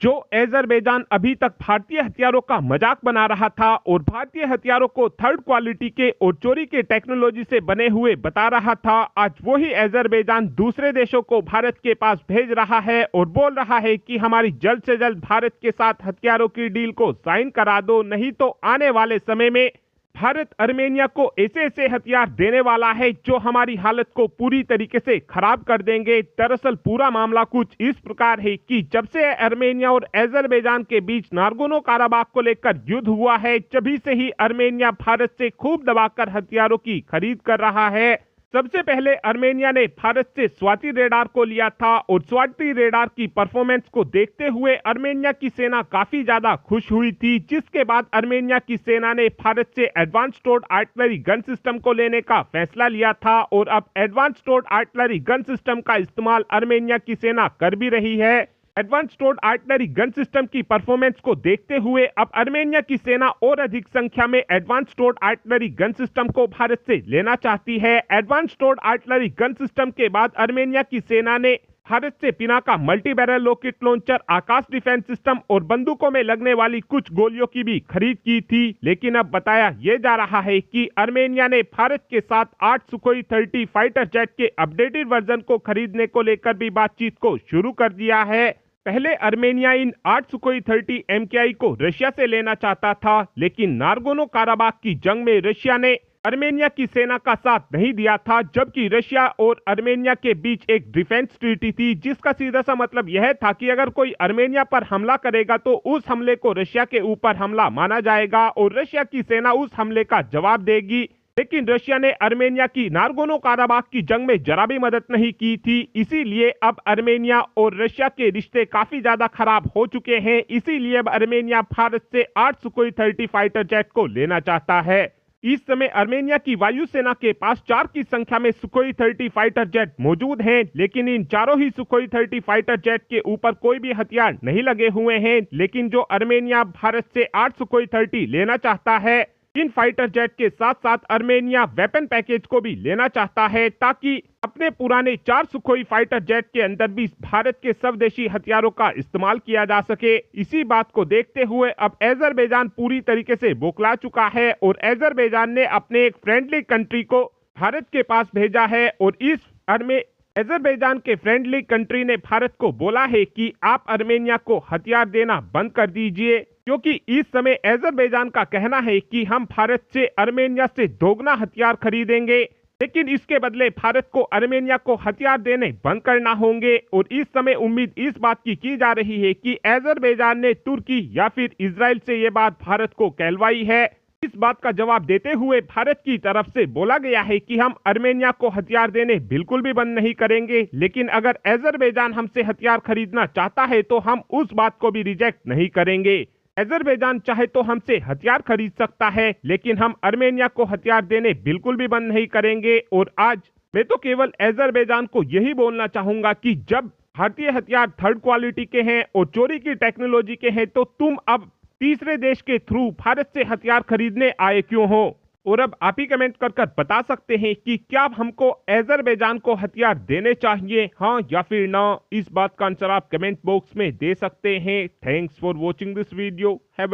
जो अजरबैजान अभी तक भारतीय हथियारों का मजाक बना रहा था और भारतीय हथियारों को थर्ड क्वालिटी के और चोरी के टेक्नोलॉजी से बने हुए बता रहा था, आज वही अजरबैजान दूसरे देशों को भारत के पास भेज रहा है और बोल रहा है कि हमारी जल्द से जल्द भारत के साथ हथियारों की डील को साइन करा दो, नहीं तो आने वाले समय में भारत आर्मेनिया को ऐसे ऐसे हथियार देने वाला है जो हमारी हालत को पूरी तरीके से खराब कर देंगे। दरअसल पूरा मामला कुछ इस प्रकार है कि जब से आर्मेनिया और अजरबैजान के बीच नागोर्नो काराबाख को लेकर युद्ध हुआ है, तभी से ही आर्मेनिया भारत से खूब दबाकर हथियारों की खरीद कर रहा है। सबसे पहले आर्मेनिया ने भारत से स्वाति रेडार को लिया था और स्वाति रेडार की परफॉर्मेंस को देखते हुए आर्मेनिया की सेना काफी ज्यादा खुश हुई थी, जिसके बाद आर्मेनिया की सेना ने भारत से एडवांस टोर्ड आर्टिलरी गन सिस्टम को लेने का फैसला लिया था और अब एडवांस टोर्ड आर्टिलरी गन सिस्टम का इस्तेमाल आर्मेनिया की सेना कर भी रही है। एडवांस टोर्ड आर्टिलरी गन सिस्टम की परफॉर्मेंस को देखते हुए अब आर्मेनिया की सेना और अधिक संख्या में एडवांस टोर्ड आर्टिलरी गन सिस्टम को भारत से लेना चाहती है। एडवांस टोर्ड आर्टिलरी गन सिस्टम के बाद आर्मेनिया की सेना ने भारत से Pinaka multi barrel rocket launcher, Akash defence system और बंदूकों में लगने वाली कुछ गोलियों की भी खरीद की थी। लेकिन अब बताया यह जा रहा है कि आर्मेनिया ने भारत के साथ 8 सुखोई 30 फाइटर जेट के अपडेटेड वर्जन को खरीदने को लेकर भी बातचीत को शुरू कर दिया है। पहले आर्मेनिया इन 8 सुखोई 30 MKI को रशिया से लेना चाहता था, लेकिन नागोर्नो काराबाख की जंग में रशिया ने आर्मेनिया की सेना का साथ नहीं दिया था, जबकि रशिया और आर्मेनिया के बीच एक डिफेंस ट्रीटी थी, जिसका सीधा सा मतलब यह था कि अगर कोई आर्मेनिया पर हमला करेगा तो उस हमले को रशिया के ऊपर हमला माना जाएगा और रशिया की सेना उस हमले का जवाब देगी। लेकिन रशिया ने आर्मेनिया की नागोर्नो काराबाख की जंग में जरा भी मदद नहीं की थी, इसीलिए अब आर्मेनिया और रशिया के रिश्ते काफी ज्यादा खराब हो चुके हैं। इसीलिए अब आर्मेनिया भारत से 8 सुखोई 30 फाइटर जेट को लेना चाहता है। इस समय आर्मेनिया की वायुसेना के पास 4 की संख्या में सुखोई 30 फाइटर जेट मौजूद हैं, लेकिन इन चारों ही सुखोई 30 फाइटर जेट के ऊपर कोई भी हथियार नहीं लगे हुए हैं। लेकिन जो आर्मेनिया भारत से 8 सुखोई 30 लेना चाहता है, इन फाइटर जेट के साथ साथ आर्मेनिया वेपन पैकेज को भी लेना चाहता है, ताकि अपने पुराने 4 सुखोई फाइटर जेट के अंदर भी भारत के स्वदेशी हथियारों का इस्तेमाल किया जा सके। इसी बात को देखते हुए अब अजरबैजान पूरी तरीके से बौखला चुका है और अजरबैजान ने अपने एक फ्रेंडली कंट्री को भारत के पास भेजा है और इस अजरबैजान के फ्रेंडली कंट्री ने भारत को बोला है कि आप आर्मेनिया को हथियार देना बंद कर दीजिए, क्योंकि इस समय अजरबैजान का कहना है कि हम भारत से आर्मेनिया से दोगुना हथियार खरीदेंगे, लेकिन इसके बदले भारत को आर्मेनिया को हथियार देने बंद करना होंगे। और इस समय उम्मीद इस बात की जा रही है कि अजरबैजान ने तुर्की या फिर इजराइल से ये बात भारत को कहलवाई है। इस बात का जवाब देते हुए भारत की तरफ से बोला गया है कि हम आर्मेनिया को हथियार देने बिल्कुल भी बंद नहीं करेंगे, लेकिन अगर अजरबैजान हमसे हथियार खरीदना चाहता है तो हम उस बात को भी रिजेक्ट नहीं करेंगे। अजरबैजान चाहे तो हमसे हथियार खरीद सकता है, लेकिन हम आर्मेनिया को हथियार देने बिल्कुल भी बंद नहीं करेंगे। और आज मैं तो केवल अजरबैजान को यही बोलना चाहूंगा कि जब भारतीय हथियार थर्ड क्वालिटी के हैं और चोरी की टेक्नोलॉजी के हैं, तो तुम अब तीसरे देश के थ्रू भारत से हथियार खरीदने आए क्यों हो? और अब आप ही कमेंट कर बता सकते हैं कि क्या हमको अजरबैजान को हथियार देने चाहिए, हाँ या फिर ना। इस बात का आंसर आप कमेंट बॉक्स में दे सकते हैं। Thanks for watching this video. Have